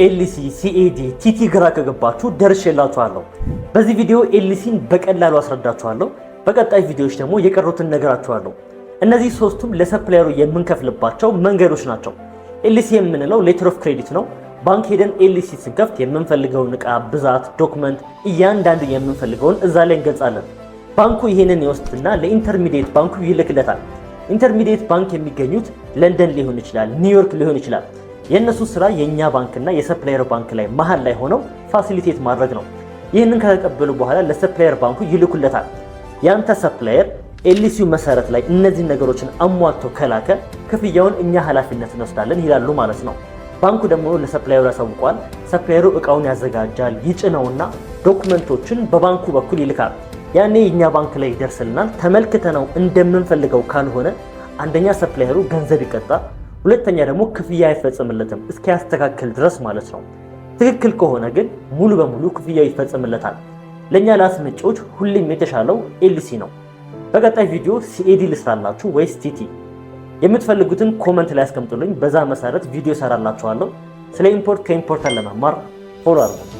ኤልሲ፣ ሲኤዲ፣ ቲቲ ግራ ከገባችሁ ደርሼላችኋለሁ። በዚህ ቪዲዮ ኤልሲን በቀላሉ አስረዳችኋለሁ። በቀጣይ ቪዲዮዎች ደግሞ የቀሩትን ነገራችኋለሁ። እነዚህ ሶስቱም ለሰፕላየሩ የምንከፍልባቸው መንገዶች ናቸው። ኤልሲ የምንለው ሌተር ኦፍ ክሬዲት ነው። ባንክ ሄደን ኤልሲ ስንከፍት የምንፈልገውን ዕቃ ብዛት፣ ዶክመንት እያንዳንዱ የምንፈልገውን እዛ ላይ እንገልጻለን። ባንኩ ይሄንን ይወስድና ለኢንተርሚዲየት ባንኩ ይልክለታል። ኢንተርሚዲየት ባንክ የሚገኙት ለንደን ሊሆን ይችላል፣ ኒውዮርክ ሊሆን ይችላል። የእነሱ ስራ የእኛ ባንክና የሰፕላየር ባንክ ላይ መሀል ላይ ሆነው ፋሲሊቴት ማድረግ ነው። ይህንን ከተቀበሉ በኋላ ለሰፕላየር ባንኩ ይልኩለታል። ያንተ ሰፕላየር ኤልሲው መሰረት ላይ እነዚህ ነገሮችን አሟልቶ ከላከ ክፍያውን እኛ ኃላፊነት እንወስዳለን ይላሉ ማለት ነው። ባንኩ ደግሞ ለሰፕላየሩ ያሳውቋል። ሰፕላየሩ እቃውን ያዘጋጃል፣ ይጭነውና ዶክመንቶችን በባንኩ በኩል ይልካል። ያኔ የኛ ባንክ ላይ ይደርስልናል። ተመልክተነው እንደምንፈልገው ካልሆነ አንደኛ ሰፕላየሩ ገንዘብ ይቀጣል፣ ሁለተኛ ደግሞ ክፍያ አይፈጽምለትም እስኪያስተካክል ድረስ ማለት ነው። ትክክል ከሆነ ግን ሙሉ በሙሉ ክፍያው ይፈጽምለታል። ለኛ ለአስመጪዎች ሁሌም የተሻለው ኤልሲ ነው። በቀጣይ ቪዲዮ ሲኤዲ ልስራላችሁ ወይስ ቲቲ የምትፈልጉትን ኮመንት ላይ አስቀምጡልኝ። በዛ መሰረት ቪዲዮ ሰራላችኋለሁ። ስለ ኢምፖርት ከኢምፖርተር ለመማር ፎሎ አድርጉ።